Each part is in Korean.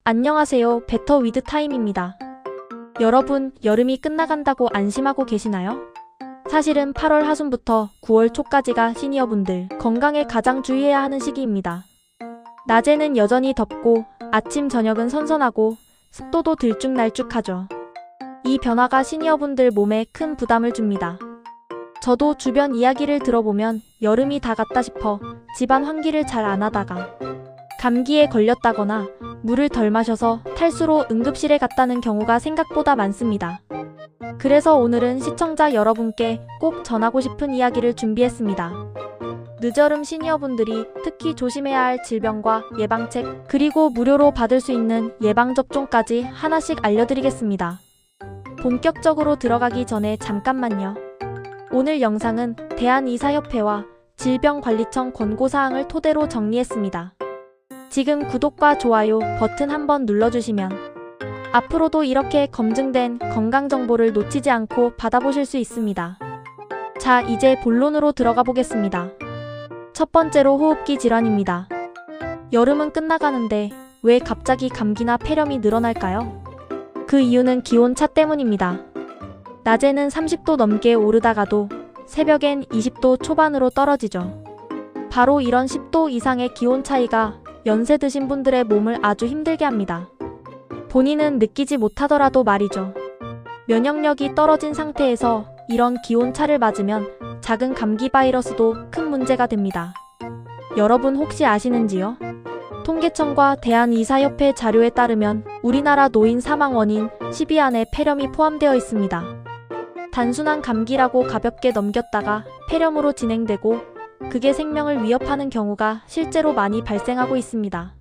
안녕하세요. 베터 위드 타임입니다. 여러분, 여름이 끝나간다고 안심하고 계시나요? 사실은 8월 하순부터 9월 초까지가 시니어분들 건강에 가장 주의해야 하는 시기입니다. 낮에는 여전히 덥고 아침 저녁은 선선하고 습도도 들쭉날쭉하죠. 이 변화가 시니어분들 몸에 큰 부담을 줍니다. 저도 주변 이야기를 들어보면 여름이 다 갔다 싶어 집안 환기를 잘 안 하다가 감기에 걸렸다거나 물을 덜 마셔서 탈수로 응급실에 갔다는 경우가 생각보다 많습니다. 그래서 오늘은 시청자 여러분께 꼭 전하고 싶은 이야기를 준비했습니다. 늦여름 시니어분들이 특히 조심해야 할 질병과 예방책, 그리고 무료로 받을 수 있는 예방접종까지 하나씩 알려드리겠습니다. 본격적으로 들어가기 전에 잠깐만요. 오늘 영상은 대한의사협회와 질병관리청 권고사항을 토대로 정리했습니다. 지금 구독과 좋아요 버튼 한번 눌러주시면 앞으로도 이렇게 검증된 건강정보를 놓치지 않고 받아보실 수 있습니다. 자, 이제 본론으로 들어가 보겠습니다. 첫 번째로 호흡기 질환입니다. 여름은 끝나가는데 왜 갑자기 감기나 폐렴이 늘어날까요? 그 이유는 기온차 때문입니다. 낮에는 30도 넘게 오르다가도 새벽엔 20도 초반으로 떨어지죠. 바로 이런 10도 이상의 기온 차이가 연세 드신 분들의 몸을 아주 힘들게 합니다. 본인은 느끼지 못하더라도 말이죠. 면역력이 떨어진 상태에서 이런 기온차를 맞으면 작은 감기 바이러스도 큰 문제가 됩니다. 여러분 혹시 아시는지요? 통계청과 대한의사협회 자료에 따르면 우리나라 노인 사망 원인 10위 안에 폐렴이 포함되어 있습니다. 단순한 감기라고 가볍게 넘겼다가 폐렴으로 진행되고 그게 생명을 위협하는 경우가 실제로 많이 발생하고 있습니다.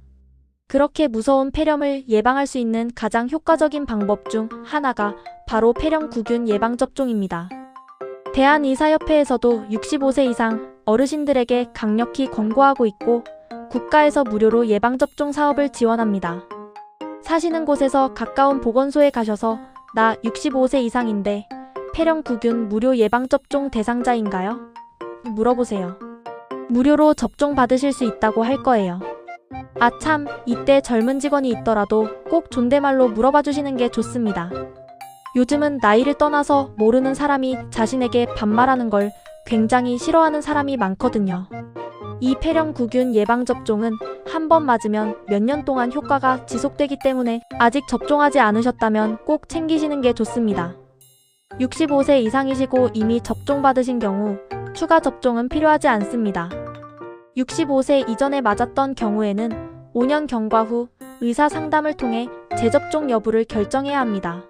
그렇게 무서운 폐렴을 예방할 수 있는 가장 효과적인 방법 중 하나가 바로 폐렴구균 예방접종입니다. 대한의사협회에서도 65세 이상 어르신들에게 강력히 권고하고 있고 국가에서 무료로 예방접종 사업을 지원합니다. 사시는 곳에서 가까운 보건소에 가셔서 나 65세 이상인데 폐렴구균 무료 예방접종 대상자인가요? 물어보세요. 무료로 접종 받으실 수 있다고 할 거예요. 아참, 이때 젊은 직원이 있더라도 꼭 존댓말로 물어봐 주시는 게 좋습니다. 요즘은 나이를 떠나서 모르는 사람이 자신에게 반말하는 걸 굉장히 싫어하는 사람이 많거든요. 이 폐렴구균 예방접종은 한 번 맞으면 몇 년 동안 효과가 지속되기 때문에 아직 접종하지 않으셨다면 꼭 챙기시는 게 좋습니다. 65세 이상이시고 이미 접종받으신 경우 추가 접종은 필요하지 않습니다. 65세 이전에 맞았던 경우에는 5년 경과 후 의사 상담을 통해 재접종 여부를 결정해야 합니다.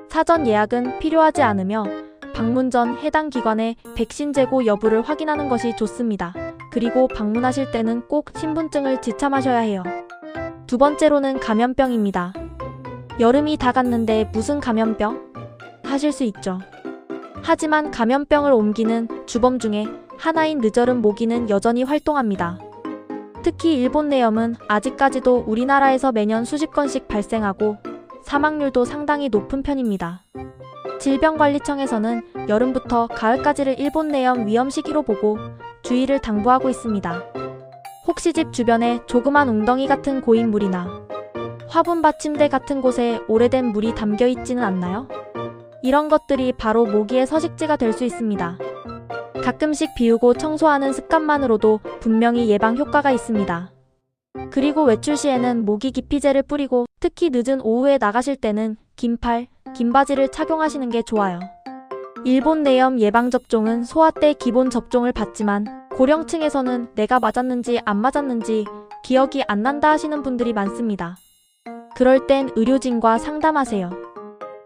사전 예약은 필요하지 않으며 방문 전 해당 기관의 백신 재고 여부를 확인하는 것이 좋습니다. 그리고 방문하실 때는 꼭 신분증을 지참하셔야 해요. 두 번째로는 감염병입니다. 여름이 다 갔는데 무슨 감염병? 하실 수 있죠. 하지만 감염병을 옮기는 주범 중에 하나인 늦여름 모기는 여전히 활동합니다. 특히 일본 뇌염은 아직까지도 우리나라에서 매년 수십 건씩 발생하고 사망률도 상당히 높은 편입니다. 질병관리청에서는 여름부터 가을까지를 일본 뇌염 위험 시기로 보고 주의를 당부하고 있습니다. 혹시 집 주변에 조그만 웅덩이 같은 고인 물이나 화분 받침대 같은 곳에 오래된 물이 담겨 있지는 않나요? 이런 것들이 바로 모기의 서식지가 될 수 있습니다. 가끔씩 비우고 청소하는 습관만으로도 분명히 예방 효과가 있습니다. 그리고 외출 시에는 모기 기피제를 뿌리고 특히 늦은 오후에 나가실 때는 긴 팔, 긴 바지를 착용하시는 게 좋아요. 일본 뇌염 예방접종은 소아 때 기본 접종을 받지만 고령층에서는 내가 맞았는지 안 맞았는지 기억이 안 난다 하시는 분들이 많습니다. 그럴 땐 의료진과 상담하세요.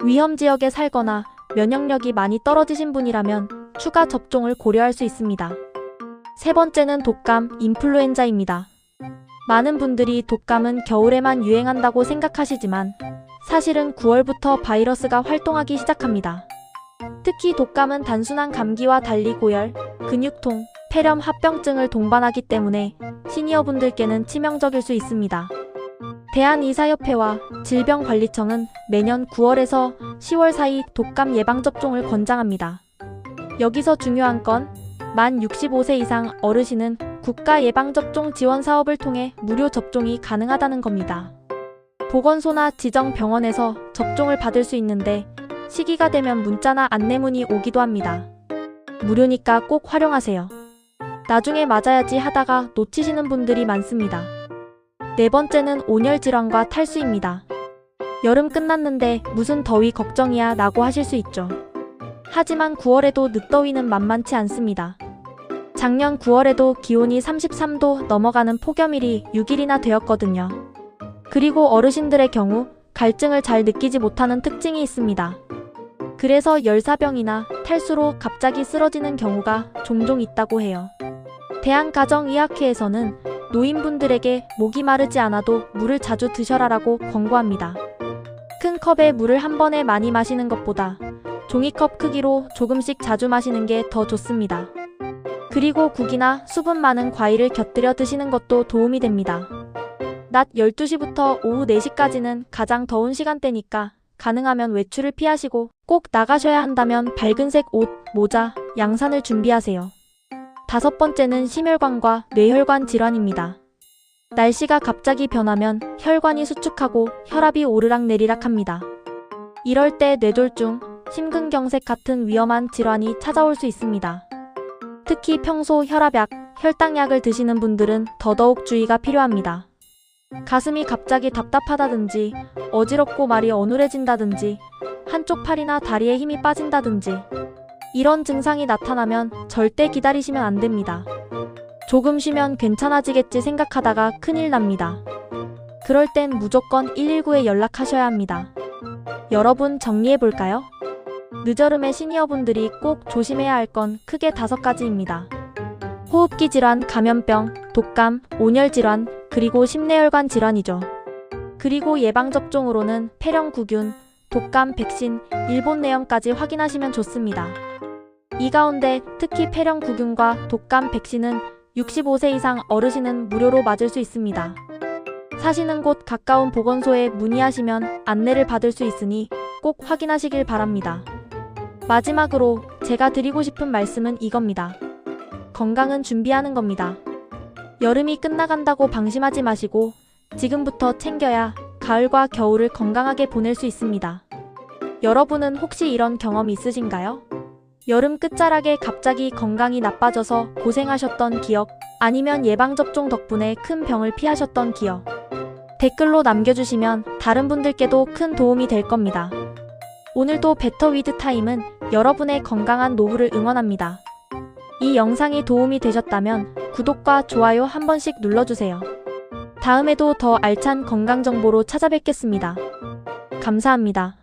위험 지역에 살거나 면역력이 많이 떨어지신 분이라면 추가 접종을 고려할 수 있습니다. 세 번째는 독감, 인플루엔자입니다. 많은 분들이 독감은 겨울에만 유행한다고 생각하시지만 사실은 9월부터 바이러스가 활동하기 시작합니다. 특히 독감은 단순한 감기와 달리 고열, 근육통, 폐렴, 합병증을 동반하기 때문에 시니어분들께는 치명적일 수 있습니다. 대한의사협회와 질병관리청은 매년 9월에서 10월 사이 독감 예방접종을 권장합니다. 여기서 중요한 건 만 65세 이상 어르신은 국가 예방접종 지원 사업을 통해 무료 접종이 가능하다는 겁니다. 보건소나 지정 병원에서 접종을 받을 수 있는데 시기가 되면 문자나 안내문이 오기도 합니다. 무료니까 꼭 활용하세요. 나중에 맞아야지 하다가 놓치시는 분들이 많습니다. 네 번째는 온열 질환과 탈수입니다. 여름 끝났는데 무슨 더위 걱정이야 라고 하실 수 있죠. 하지만 9월에도 늦더위는 만만치 않습니다. 작년 9월에도 기온이 33도 넘어가는 폭염일이 6일이나 되었거든요. 그리고 어르신들의 경우 갈증을 잘 느끼지 못하는 특징이 있습니다. 그래서 열사병이나 탈수로 갑자기 쓰러지는 경우가 종종 있다고 해요. 대한가정의학회에서는 노인분들에게 목이 마르지 않아도 물을 자주 드셔라라고 권고합니다. 큰 컵에 물을 한 번에 많이 마시는 것보다 종이컵 크기로 조금씩 자주 마시는 게 더 좋습니다. 그리고 국이나 수분 많은 과일을 곁들여 드시는 것도 도움이 됩니다. 낮 12시부터 오후 4시까지는 가장 더운 시간대니까 가능하면 외출을 피하시고 꼭 나가셔야 한다면 밝은색 옷, 모자, 양산을 준비하세요. 다섯 번째는 심혈관과 뇌혈관 질환입니다. 날씨가 갑자기 변하면 혈관이 수축하고 혈압이 오르락내리락 합니다. 이럴 때 뇌졸중, 심근경색 같은 위험한 질환이 찾아올 수 있습니다. 특히 평소 혈압약, 혈당약을 드시는 분들은 더더욱 주의가 필요합니다. 가슴이 갑자기 답답하다든지 어지럽고 말이 어눌해진다든지 한쪽 팔이나 다리에 힘이 빠진다든지 이런 증상이 나타나면 절대 기다리시면 안 됩니다. 조금 쉬면 괜찮아지겠지 생각하다가 큰일 납니다. 그럴 땐 무조건 119에 연락하셔야 합니다. 여러분 정리해볼까요? 늦여름에 시니어분들이 꼭 조심해야 할 건 크게 5가지입니다. 호흡기 질환, 감염병, 독감, 온열 질환, 그리고 심내혈관 질환이죠. 그리고 예방접종으로는 폐렴구균, 독감, 백신, 일본내염까지 확인하시면 좋습니다. 이 가운데 특히 폐렴구균과 독감, 백신은 65세 이상 어르신은 무료로 맞을 수 있습니다. 사시는 곳 가까운 보건소에 문의하시면 안내를 받을 수 있으니 꼭 확인하시길 바랍니다. 마지막으로 제가 드리고 싶은 말씀은 이겁니다. 건강은 준비하는 겁니다. 여름이 끝나간다고 방심하지 마시고 지금부터 챙겨야 가을과 겨울을 건강하게 보낼 수 있습니다. 여러분은 혹시 이런 경험 있으신가요? 여름 끝자락에 갑자기 건강이 나빠져서 고생하셨던 기억, 아니면 예방접종 덕분에 큰 병을 피하셨던 기억, 댓글로 남겨주시면 다른 분들께도 큰 도움이 될 겁니다. 오늘도 베터 위드 타임은 여러분의 건강한 노후를 응원합니다. 이 영상이 도움이 되셨다면 구독과 좋아요 한 번씩 눌러주세요. 다음에도 더 알찬 건강 정보로 찾아뵙겠습니다. 감사합니다.